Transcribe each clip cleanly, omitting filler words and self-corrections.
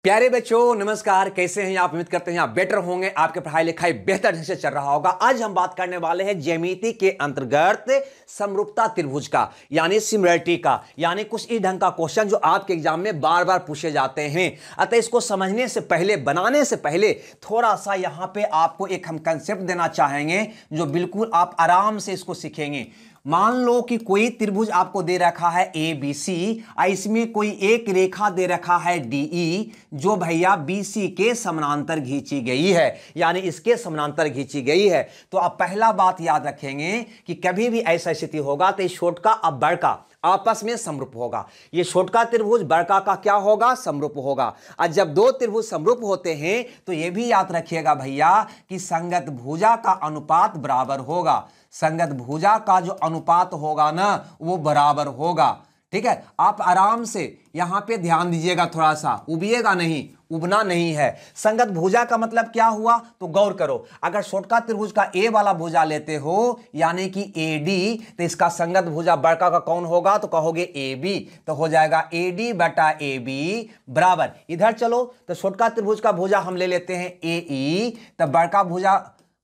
प्यारे बच्चों नमस्कार। कैसे हैं आप? उम्मीद करते हैं आप बेटर होंगे, आपके पढ़ाई लिखाई बेहतर ढंग से चल रहा होगा। आज हम बात करने वाले हैं ज्यामिति के अंतर्गत समरूपता त्रिभुज का, यानी सिमिलरिटी का, यानी कुछ इस ढंग का क्वेश्चन जो आपके एग्जाम में बार बार पूछे जाते हैं। अतः इसको समझने से पहले, बनाने से पहले थोड़ा सा यहां पे आपको एक हम कंसेप्ट देना चाहेंगे जो बिल्कुल आप आराम से इसको सीखेंगे। मान लो कि कोई त्रिभुज आपको दे रखा है ए बी सी, इसमें कोई एक रेखा दे रखा है डीई जो भैया बीसी के समानांतर खींची गई है, यानी इसके समानांतर खींची गई है। तो आप पहला बात याद रखेंगे कि कभी भी ऐसा स्थिति होगा तो छोटका अब बड़का आपस में समरूप होगा। ये छोटका त्रिभुज बड़का का क्या होगा? समरूप होगा। और जब दो त्रिभुज समरूप होते हैं तो यह भी याद रखिएगा भैया कि संगत भुजा का अनुपात बराबर होगा। संगत भुजा का जो अनुपात होगा ना वो बराबर होगा। ठीक है, आप आराम से यहां पे ध्यान दीजिएगा, थोड़ा सा उबिएगा नहीं, उबना नहीं है। संगत भुजा का मतलब क्या हुआ? तो गौर करो, अगर छोटका त्रिभुज का ए वाला भुजा लेते हो यानी कि एडी, तो इसका संगत भुजा बड़का का कौन होगा? तो कहोगे ए बी, तो हो जाएगा एडी बटा ए बी बराबर। इधर चलो तो छोटका त्रिभुज का भुजा हम ले लेते हैं ए ई, तो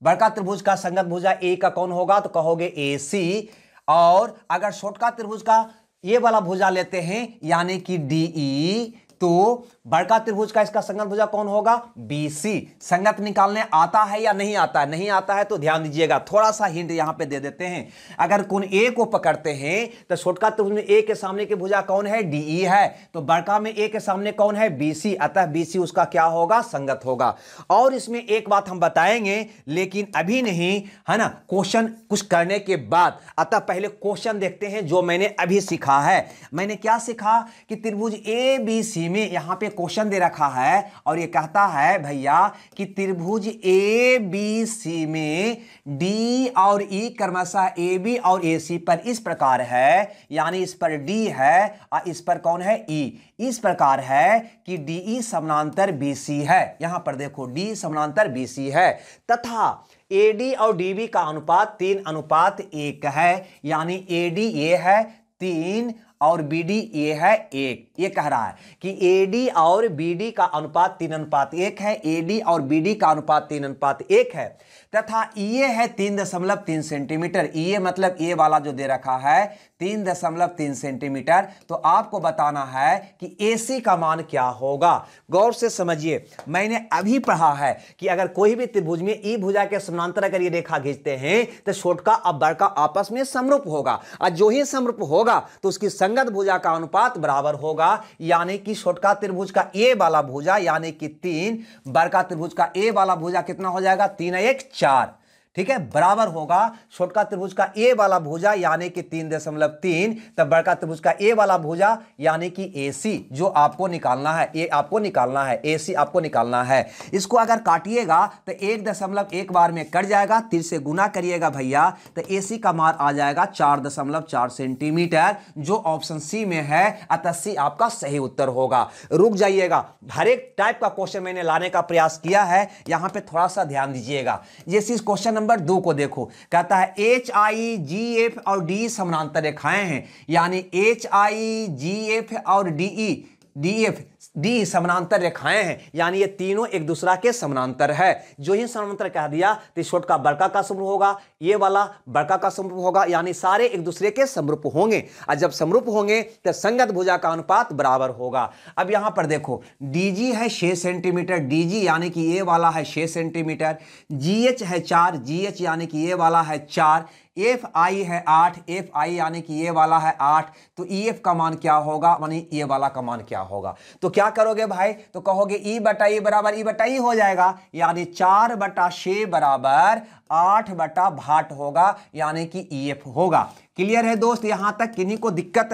बड़का त्रिभुज का संगत भुजा ए का कौन होगा? तो कहोगे ए सी। और अगर छोटका त्रिभुज का ये वाला भुजा लेते हैं यानी कि डीई, तो बड़का त्रिभुज का इसका संगत भुजा कौन होगा? बीसी। संगत निकालने आता है या नहीं आता है? नहीं आता है तो ध्यान दीजिएगा, थोड़ा सा हिंट यहां पे दे देते हैं। अगर कोण ए को पकड़ते हैं तो छोटका त्रिभुज में ए के सामने की भुजा कौन है? डीई है। तो बड़का में ए के सामने कौन है? बीसी। अतः बीसी उसका क्या होगा? संगत होगा। और इसमें एक बात हम बताएंगे लेकिन अभी नहीं, है ना, क्वेश्चन कुछ करने के बाद। अतः पहले क्वेश्चन देखते हैं जो मैंने अभी सीखा है। मैंने क्या सीखा कि त्रिभुज ए बी सी में यहां पे क्वेश्चन दे रखा है और ये कहता है भैया कि त्रिभुज ए बी सी में डी और ई क्रमशः ए बी और ए सी पर इस प्रकार है, यानी इस पर डी है और इस पर कौन है? ई। इस प्रकार है कि डी ई समानांतर बी सी है। यहां पर देखो डी समानांतर बी सी है तथा एडी और डीबी का अनुपात 3:1 है, यानी एडी ये है 3 और बीडी ये है 1। ये कह रहा है कि एडी और बीडी का अनुपात 3:1 है, एडी और बीडी का अनुपात 3:1 है तथा ये है 3.3 सेंटीमीटर। ये मतलब ये वाला जो दे रखा है 3.3 सेंटीमीटर। तो आपको बताना है कि एसी का मान क्या होगा। गौर से समझिए, मैंने अभी पढ़ा है कि अगर कोई भी त्रिभुज में ई भुजा के समानांतर अगर ये रेखा खींचते हैं तो छोटका और बड़का आपस में समरूप होगा, और जो ही समरूप होगा तो उसकी संगत भुजा का अनुपात बराबर होगा, यानी कि छोटका त्रिभुज का ए वाला भुजा यानी कि 3, बड़का त्रिभुज का ए वाला भुजा कितना हो जाएगा? 3 4। ठीक है, बराबर होगा छोटका त्रिभुज का ए वाला भुजा यानी कि 3.3, तब बड़का त्रिभुज का ए वाला भुजा यानी कि एसी जो आपको निकालना है। ए आपको निकालना है, एसी आपको निकालना है। इसको अगर काटिएगा तो 1.1 बार में कट जाएगा, 3 से गुना करिएगा भैया तो एसी का मान आ जाएगा 4.4 सेंटीमीटर, जो ऑप्शन सी में है। अतः सी आपका सही उत्तर होगा। रुक जाइएगा, हर एक टाइप का क्वेश्चन मैंने लाने का प्रयास किया है, यहां पे थोड़ा सा ध्यान दीजिएगा। जैसे इस क्वेश्चन नंबर 2 को देखो, कहता है एच आई जी एफ और डी समानांतर रेखाएं हैं, यानी एच आई जी एफ और डी समानांतर रेखाएं हैं, यानी ये तीनों एक दूसरा के समानांतर है। जो ही समानांतर कह दिया तो छोटका बड़का का समरूप होगा, ये वाला बड़का का समरूप होगा, यानी सारे एक दूसरे के समरूप होंगे। और जब समरूप होंगे तो संगत भुजा का अनुपात बराबर होगा। अब यहां पर देखो डीजी है 6 सेंटीमीटर, डीजी यानी कि ये वाला है 6 सेंटीमीटर, जीएच है 4, जीएच यानी कि ये वाला है 4, एफ आई है 8, एफ आई यानी कि ये वाला है 8। तो ई एफ का मान क्या होगा, मानी ये वाला का मान क्या होगा? तो क्या करोगे भाई? तो कहोगे ई बटा ई बराबर ई बटा ई हो जाएगा, यानी 4/6 बराबर 8/8 होगा, यानी कि ई एफ होगा। क्लियर है दोस्त? यहां तक किन्हीं को दिक्कत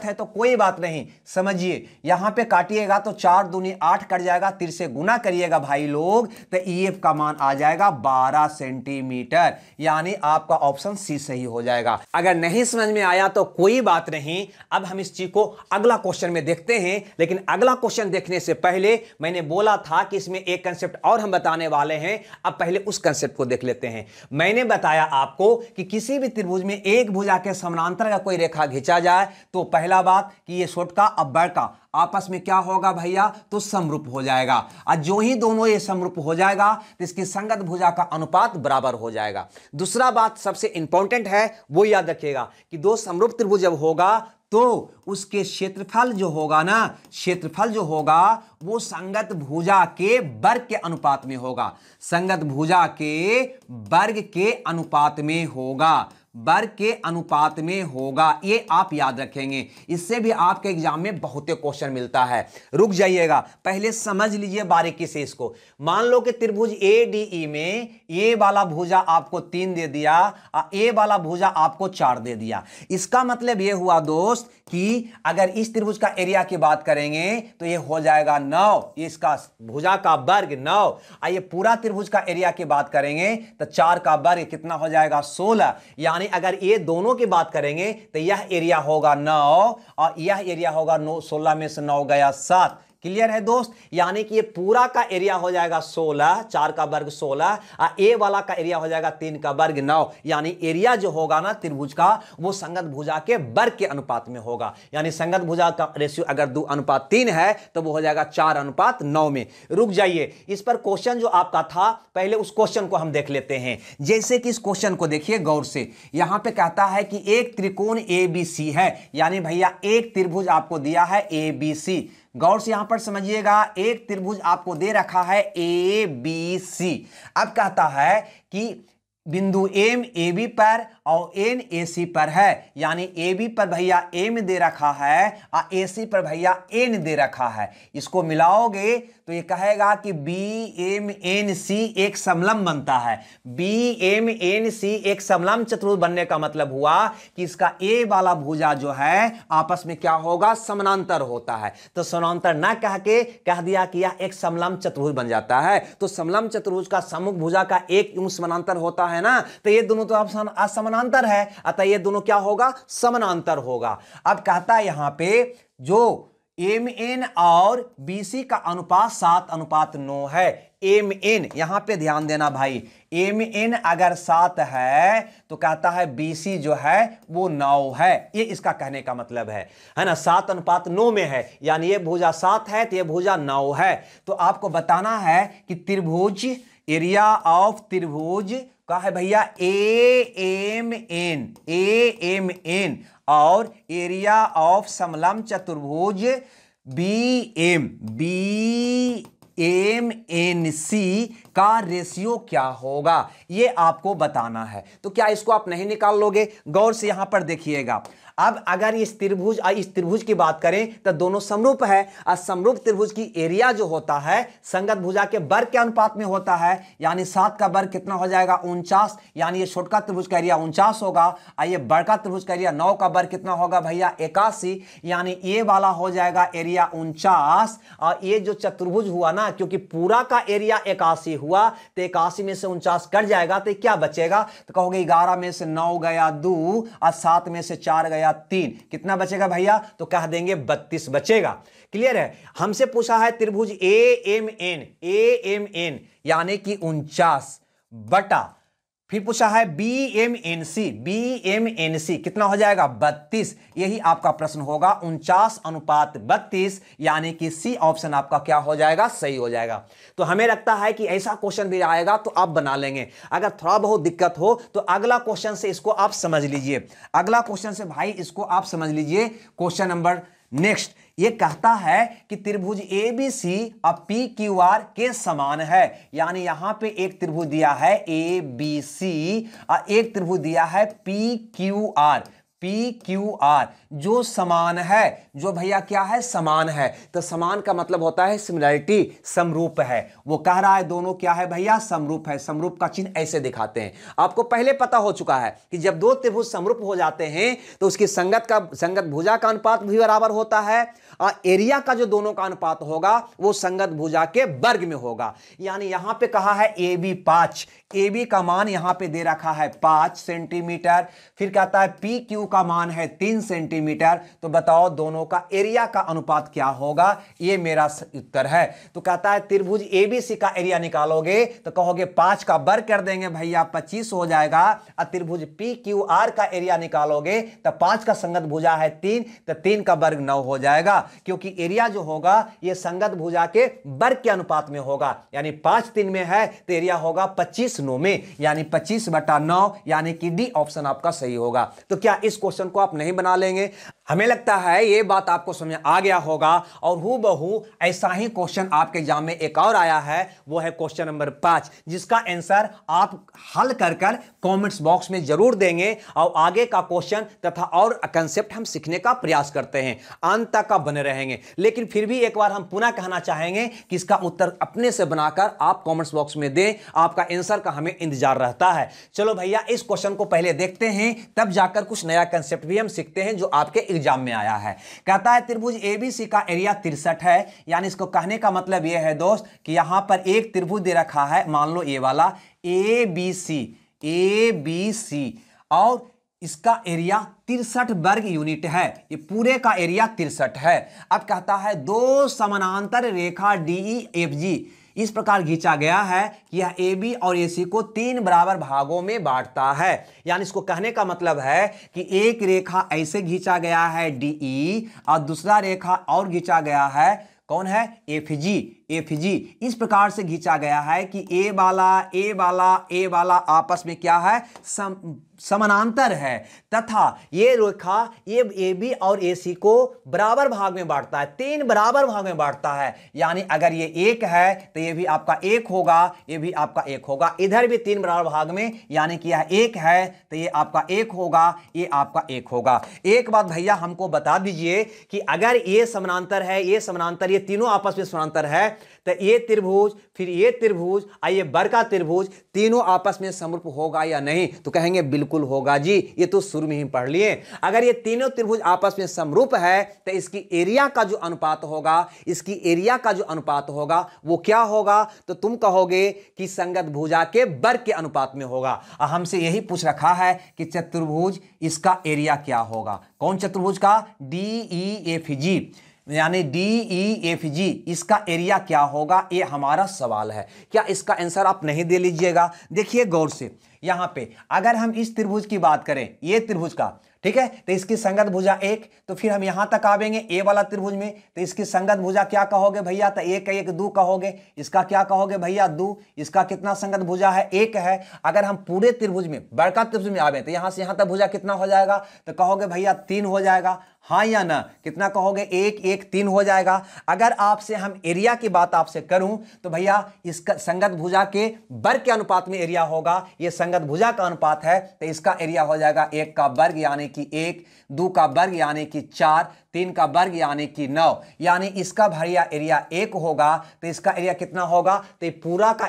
है तो कोई बात नहीं, समझिए। यहां पे काटिएगा तो 4 दूनी 8 कट जाएगा, 3 से गुना करिएगा भाई लोग तो ईएफ का मान आ जाएगा 12 सेंटीमीटर, यानी आपका ऑप्शन सी सही हो जाएगा। अगर नहीं समझ में आया तो कोई बात नहीं, अब हम इस चीज को अगला क्वेश्चन में देखते हैं। लेकिन अगला क्वेश्चन देखने से पहले मैंने बोला था कि इसमें एक कंसेप्ट और हम बताने वाले हैं। अब पहले उस कंसेप्ट को देखते देख लेते हैं। मैंने बताया आपको कि किसी भी त्रिभुज में एक भुजा के समानांतर का कोई रेखा खींचा जाए तो पहला बात कि ये छोटका और बड़का आपस में क्या होगा भैया, तो समरूप हो जाएगा। और जो ही दोनों ये समरूप हो जाएगा तो इसकी संगत भुजा का अनुपात बराबर हो जाएगा। दूसरा बात सबसे इंपॉर्टेंट है वो याद रखिएगा कि दो समरूप त्रिभुज जब होगा तो उसके क्षेत्रफल जो होगा ना, क्षेत्रफल जो होगा वो संगत भुजा के वर्ग के अनुपात में होगा, संगत भुजा के वर्ग के अनुपात में होगा, वर्ग के अनुपात में होगा। ये आप याद रखेंगे, इससे भी आपके एग्जाम में बहुत क्वेश्चन मिलता है। रुक जाइएगा, पहले समझ लीजिए बारीकी से इसको। मान लो कि त्रिभुज ADE में ए वाला भुजा आपको 3 दे दिया और ए वाला भुजा आपको 4 दे दिया। इसका मतलब ये हुआ दोस्त कि अगर इस त्रिभुज का एरिया की बात करेंगे तो ये हो जाएगा 9, इसका भुजा का वर्ग 9। और ये पूरा त्रिभुज का एरिया की बात करेंगे तो 4 का वर्ग कितना हो जाएगा, 16। यानी अगर ये दोनों की बात करेंगे तो यह एरिया होगा 9 और यह एरिया होगा 9, 16 में से 9 गया 7। क्लियर है दोस्त, यानी कि ये पूरा का एरिया हो जाएगा 16, 4 का वर्ग 16 और ए वाला का एरिया हो जाएगा 3 का वर्ग 9। यानी एरिया जो होगा ना त्रिभुज का वो संगत भुजा के वर्ग के अनुपात में होगा। यानी संगत भुजा का रेशियो अगर 2:3 है तो वो हो जाएगा 4:9 में। रुक जाइए, इस पर क्वेश्चन जो आपका था पहले उस क्वेश्चन को हम देख लेते हैं। जैसे कि इस क्वेश्चन को देखिए गौर से, यहां पे कहता है कि एक त्रिकोण ABC है, यानी भैया एक त्रिभुज आपको दिया है ABC। गौर से यहां पर समझिएगा, एक त्रिभुज आपको दे रखा है ABC। अब कहता है कि बिंदु M AB पर और N AC पर है, यानी AB पर भैया M दे रखा है और AC पर भैया N दे रखा है। इसको मिलाओगे तो ये कहेगा कि BMNC एक समलंब बनता है। BMNC एक समलंब चतुर्भुज बनने का मतलब हुआ कि इसका A वाला भुजा जो है आपस में क्या होगा, समानांतर होता है। तो समानांतर ना कह के कह दिया कि यह एक समलंब चतुर्भुज बन जाता है। तो समलंब चतुर्भुज का सम्मुख भुजा का एक यूं समानांतर होता है ना, तो ये दोनों तो असमानांतर है, अतः ये दोनों क्या होगा, समानांतर होगा। अब कहता है यहां पे जो MN और BC का अनुपात 7:9 है। MN यहां पे ध्यान देना भाई, MN अगर 7 है तो कहता है BC जो है वो 9 है। ये इसका कहने का मतलब है ना, 7:9 में है, यानी ये भुजा 7 है तो ये भुजा 9 है। तो आपको बताना है कि त्रिभुज, एरिया ऑफ त्रिभुज का है भैया AMN और एरिया ऑफ समलंब चतुर्भुज BMNC का रेशियो क्या होगा, ये आपको बताना है। तो क्या इसको आप नहीं निकाल लोगे? गौर से यहां पर देखिएगा। अब अगर इस त्रिभुज की बात करें तो दोनों समरूप है और समरूप त्रिभुज की एरिया जो होता है संगत भुजा के वर्ग के अनुपात में होता है। यानी 7 का वर्ग कितना हो जाएगा, 49। यानी ये छोटका त्रिभुज का एरिया 49 होगा और ये बड़का त्रिभुज का एरिया 9 का वर्ग कितना होगा भैया, 81। यानी ये वाला हो जाएगा एरिया 49 और ये जो चतुर्भुज हुआ ना, क्योंकि पूरा का एरिया 81 हुआ तो 81 में से 49 कट जाएगा तो क्या बचेगा, तो कहोगे 11 में से 9 गया 2 और 7 में से 4 गया 3, कितना बचेगा भैया, तो कह देंगे 32 बचेगा। क्लियर है। हमसे पूछा है त्रिभुज AMN यानी कि 49 बटा, फिर पूछा है BMNC कितना हो जाएगा, 32। यही आपका प्रश्न होगा, 49:32, यानी कि सी ऑप्शन आपका क्या हो जाएगा, सही हो जाएगा। तो हमें लगता है कि ऐसा क्वेश्चन भी आएगा तो आप बना लेंगे। अगर थोड़ा बहुत दिक्कत हो तो अगला क्वेश्चन से इसको आप समझ लीजिए। अगला क्वेश्चन से भाई इसको आप समझ लीजिए। क्वेश्चन नंबर नेक्स्ट ये कहता है कि त्रिभुज ABC और PQR के समान है। यानी यहां पे एक त्रिभुज दिया है ABC और एक त्रिभुज दिया है PQR जो समान है, जो भैया क्या है, समान है। तो समान का मतलब होता है सिमिलरिटी, समरूप है। वो कह रहा है दोनों क्या है भैया, समरूप है। समरूप का चिन्ह ऐसे दिखाते हैं। आपको पहले पता हो चुका है कि जब दो त्रिभुज समरूप हो जाते हैं तो उसकी संगत भुजा का अनुपात भी बराबर होता है और एरिया का जो दोनों का अनुपात होगा वो संगत भुजा के वर्ग में होगा। यानी यहां पे कहा है AB 5, AB का मान यहां पे दे रखा है 5 सेंटीमीटर। फिर कहता है PQ का मान है 3 सेंटीमीटर, तो बताओ दोनों का एरिया का अनुपात क्या होगा, ये मेरा उत्तर है। तो कहता है त्रिभुज एबीसी का एरिया निकालोगे तो कहोगे 5 का वर्ग कर देंगे भैया 25 हो जाएगा, और त्रिभुज पी क्यू आर का एरिया निकालोगे तो 5 का संगत भुजा है 3, तो 3 का वर्ग 9 हो जाएगा, क्योंकि एरिया जो होगा ये संगत भुजा के वर्ग के अनुपात में होगा, यानी 5 3 में है तो एरिया होगा 25 9 में, यानी 25/9, यानी कि डी ऑप्शन आपका सही होगा। तो क्या इस क्वेश्चन को आप नहीं बना लेंगे? हमें लगता है ये बात आपको समझ आ गया होगा। और हूबहू ऐसा ही क्वेश्चन आपके एग्जाम में एक और आया है, वो है क्वेश्चन नंबर 5, जिसका आंसर आप हल कर कर कमेंट्स बॉक्स में जरूर देंगे, और आगे का क्वेश्चन तथा और कंसेप्ट हम सीखने का प्रयास करते हैं, अंत तक आप बने रहेंगे। लेकिन फिर भी एक बार हम पुनः कहना चाहेंगे कि इसका उत्तर अपने से बनाकर आप कमेंट्स बॉक्स में दें, आपका आंसर का हमें इंतजार रहता है। चलो भैया इस क्वेश्चन को पहले देखते हैं, तब जाकर कुछ नया कंसेप्ट भी हम सीखते हैं जो आपके एग्जाम में आया है। कहता है त्रिभुज एबीसी का एरिया 63 है, यानी इसको कहने का मतलब यह है दोस्त कि यहां पर एक त्रिभुज दे रखा है, मान लो ये वाला एबीसी, और इसका एरिया 63 वर्ग यूनिट है, ये पूरे का एरिया 63 है। अब कहता है दो समानांतर रेखा DEFG इस प्रकार खींचा गया है कि यह AB और AC को 3 बराबर भागों में बांटता है, यानी इसको कहने का मतलब है कि एक रेखा ऐसे खींचा गया है DE, और दूसरा रेखा और खींचा गया है, कौन है, FG इस प्रकार से खींचा गया है कि ए वाला आपस में क्या है, समानांतर है, तथा ये रेखा ये AB और AC को बराबर भाग में बांटता है, 3 बराबर भाग में बांटता है, यानी अगर ये 1 है तो ये भी आपका 1 होगा, ये भी आपका 1 होगा, इधर भी 3 बराबर भाग में, यानी कि यह 1 है तो ये आपका 1 होगा, ये आपका 1 होगा। एक बात भैया हमको बता दीजिए कि अगर ये समानांतर है, ये समानांतर, ये तीनों आपस में समानांतर है, तो ये त्रिभुज फिर ये त्रिभुज और ये बड़का त्रिभुज तीनों आपस में समरूप होगा या नहीं? तो कहेंगे बिल्कुल होगा जी, ये तो शुरू में ही पढ़ लिए। अगर ये तीनों त्रिभुज आपस में समरूप है तो इसकी एरिया का जो अनुपात होगा, इसकी एरिया का जो अनुपात होगा वो क्या होगा? तो तुम कहोगे कि संगत भुजा के वर्ग के अनुपात में होगा। हमसे यही पूछ रखा है कि चतुर्भुज इसका एरिया क्या होगा, कौन चतुर्भुज का? DEFG, यानी DEFG इसका एरिया क्या होगा, ये हमारा सवाल है। क्या इसका आंसर आप नहीं दे लीजिएगा? देखिए गौर से, यहां पे अगर हम इस त्रिभुज की बात करें, ये त्रिभुज का, ठीक है, तो इसकी संगत भुजा 1, तो फिर हम यहां तक आवेंगे ए वाला त्रिभुज में, तो इसकी संगत भुजा क्या कहोगे भैया? तो 1 1 2 कहोगे। इसका क्या कहोगे भैया? 2। इसका कितना संगत भुजा है? 1 है। अगर हम पूरे त्रिभुज में, बड़का त्रिभुज में आवे तो यहां से यहां तक भुजा कितना हो जाएगा? तो कहोगे भैया 3 हो जाएगा, हाँ या ना? कितना कहोगे? 1 1 3 हो जाएगा। अगर आपसे हम एरिया की बात आपसे करूं तो भैया इसका संगत भुजा के वर्ग के अनुपात में एरिया होगा, ये संगत भुजा का अनुपात है, तो इसका एरिया हो जाएगा 1 का वर्ग यानी कि 1, 2 का वर्ग यानी कि 4, 3 का वर्ग यानी कि 9, यानी इसका भैया एरिया 1 होगा, तो इसका एरिया कितना होगा? तो ये पूरा का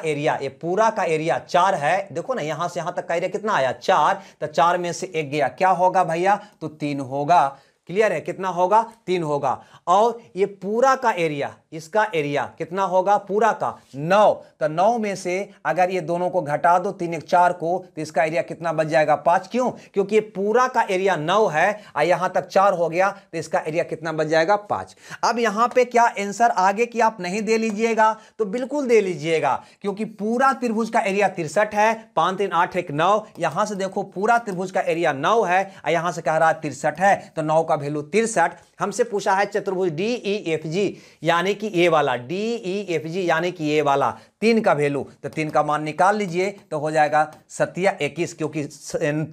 एरिया 4 है। देखो ना, यहां से यहां तक का एरिया कितना आया? 4, तो 4 में से 1 गया, क्या होगा भैया? तो 3 होगा। क्लियर है? कितना होगा? 3 होगा। और ये पूरा का एरिया, इसका एरिया कितना होगा? पूरा का 9, तो 9 में से अगर ये दोनों को घटा दो, 3 1 4 को, तो इसका एरिया कितना बच जाएगा? 5। क्यों? क्योंकि ये पूरा का एरिया 9 है और यहां तक 4 हो गया, तो इसका एरिया कितना बच जाएगा? 5। अब यहां पे क्या आंसर आगे की आप नहीं दे लीजिएगा? तो बिल्कुल दे लीजिएगा, क्योंकि पूरा त्रिभुज का एरिया 63 है, 5 3 8 1 9। यहां से देखो पूरा त्रिभुज का एरिया 9 है और यहां से कह रहा है 63 है, तो 9 का वैल्यू 63। हमसे पूछा है चतुर्भुज DEFG, यानी कि ये वाला DEFG, यानी कि ये वाला 3 का वैल्यू, तो 3 का मान निकाल लीजिए, तो हो जाएगा 7 21, क्योंकि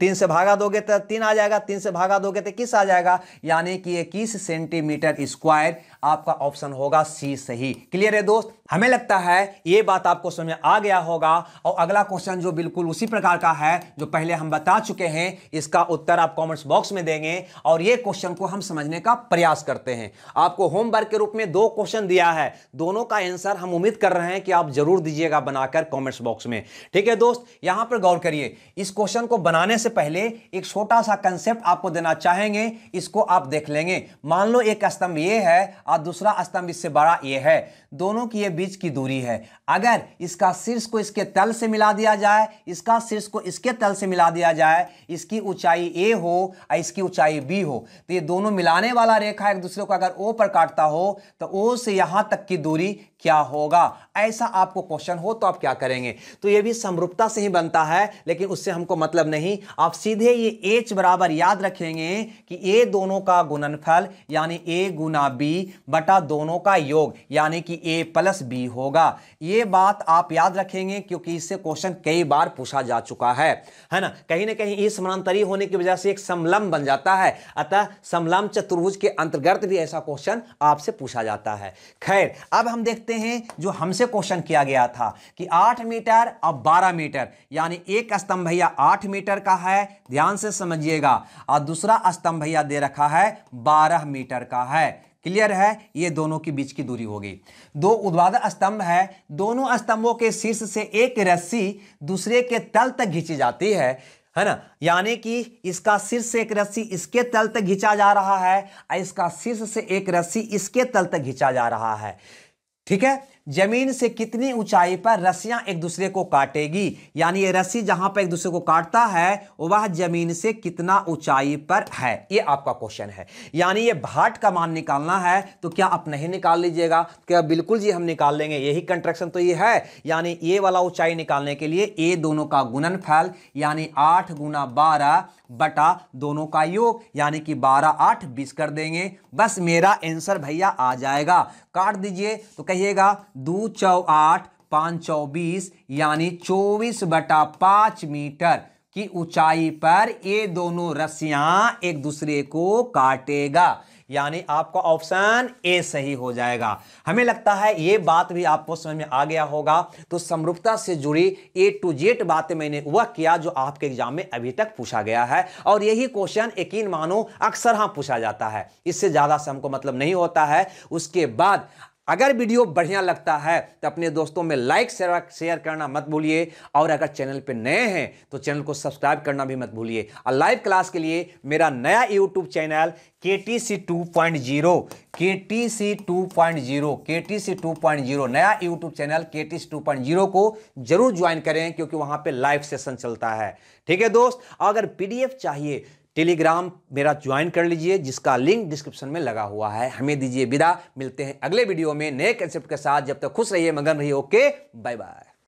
3 से भागा दोगे तो 3 आ जाएगा, 3 से भागा दोगे तो 21 आ जाएगा, यानी कि 21 सेंटीमीटर स्क्वायर आपका ऑप्शन होगा सी सही। क्लियर है दोस्त? हमें लगता है ये बात आपको समझ में आ गया होगा। और अगला क्वेश्चन जो बिल्कुल उसी प्रकार का है जो पहले हम बता चुके हैं, इसका उत्तर आप कमेंट्स बॉक्स में देंगे और ये क्वेश्चन को हम समझने का प्रयास करते हैं। आपको होमवर्क के रूप में 2 क्वेश्चन दिया है, दोनों का आंसर हम उम्मीद कर रहे हैं कि आप जरूर दीजिएगा बनाकर कमेंट्स बॉक्स में। ठीक है दोस्त, यहां पर गौर करिए, इस क्वेश्चन को बनाने से पहले एक छोटा सा कंसेप्ट आपको देना चाहेंगे, इसको आप देख लेंगे। मान लो एक स्तंभ ये है और दूसरा स्तंभ इससे बड़ा ए है, दोनों की ये बीच की दूरी है। अगर इसका शीर्ष को इसके तल से मिला दिया जाए, इसका शीर्ष को इसके तल से मिला दिया जाए, इसकी ऊंचाई ए हो और इसकी ऊंचाई बी हो, तो ये दोनों मिलाने वाला रेखा एक दूसरे को अगर ओ पर काटता हो तो ओ से यहां तक की दूरी क्या होगा। ऐसा आपको क्वेश्चन हो तो आप क्या करेंगे, तो ये भी समरूपता से ही बनता है, लेकिन उससे हमको मतलब नहीं। आप सीधे ये H बराबर याद रखेंगे कि ए दोनों का गुणनफल यानी ए गुना बी बटा दोनों का योग यानी कि ए प्लस बी होगा। ये बात आप याद रखेंगे क्योंकि इससे क्वेश्चन कई बार पूछा जा चुका है ना। कहीं ना कहीं ये समानांतरी होने की वजह से एक समलंब बन जाता है, अतः समलंब चतुर्भुज के अंतर्गत भी ऐसा क्वेश्चन आपसे पूछा जाता है। खैर, अब हम देखते हैं जो हमसे क्वेश्चन किया गया था कि 8 मीटर और 12 मीटर, यानी एक स्तंभ भैया 8 मीटर का है, ध्यान से समझिएगा, और दूसरा स्तंभ भैया दे रखा है 12 मीटर का है। क्लियर है, ये दोनों के बीच की दूरी होगी। दो ऊर्ध्वाधर स्तंभ है, दोनों स्तंभों के शीर्ष से एक रस्सी दूसरे के तल तक खींची जाती है ना, यानी कि इसका शीर्ष से एक रस्सी इसके तल तक खींचा जा रहा है और इसका शीर्ष से एक रस्सी इसके तल तक खींचा जा रहा है। ठीक है, जमीन से कितनी ऊंचाई पर रस्सियां एक दूसरे को काटेगी, यानी ये रस्सी जहां पर एक दूसरे को काटता है वह जमीन से कितना ऊंचाई पर है, ये आपका क्वेश्चन है। यानी ये भाट का मान निकालना है, तो क्या आप नहीं निकाल लीजिएगा? क्या बिल्कुल जी हम निकाल लेंगे, यही कंट्रैक्शन तो ये है। यानी ये वाला ऊंचाई निकालने के लिए ए दोनों का गुणनफल यानी 8 गुना 12 बटा दोनों का योग यानी कि 12 8 20 कर देंगे, बस मेरा आंसर भैया आ जाएगा। काट दीजिए तो कहिएगा 2 चौ 8 5 चौ 20 यानी 24 बटा 5 मीटर की ऊंचाई पर ये दोनों रस्सियां एक दूसरे को काटेगा, यानी आपका ऑप्शन ए सही हो जाएगा। हमें लगता है ये बात भी आपको समझ में आ गया होगा। तो समरूपता से जुड़ी ए टू जेड बातें मैंने वह किया जो आपके एग्जाम में अभी तक पूछा गया है, और यही क्वेश्चन यकीन मानो अक्सर हाँ पूछा जाता है, इससे ज्यादा से हमको मतलब नहीं होता है। उसके बाद अगर वीडियो बढ़िया लगता है तो अपने दोस्तों में लाइक शेयर करना मत भूलिए, और अगर चैनल पे नए हैं तो चैनल को सब्सक्राइब करना भी मत भूलिए। और लाइव क्लास के लिए मेरा नया यूट्यूब चैनल KTC 2.0 नया यूट्यूब चैनल KTC 2.0 को जरूर ज्वाइन करें, क्योंकि वहां पे लाइव सेशन चलता है। ठीक है दोस्त, अगर PDF चाहिए टेलीग्राम मेरा ज्वाइन कर लीजिए, जिसका लिंक डिस्क्रिप्शन में लगा हुआ है। हमें दीजिए विदा, मिलते हैं अगले वीडियो में नए कंसेप्ट के साथ। जब तक खुश रहिए, मगन रहिए। Okay, bye bye.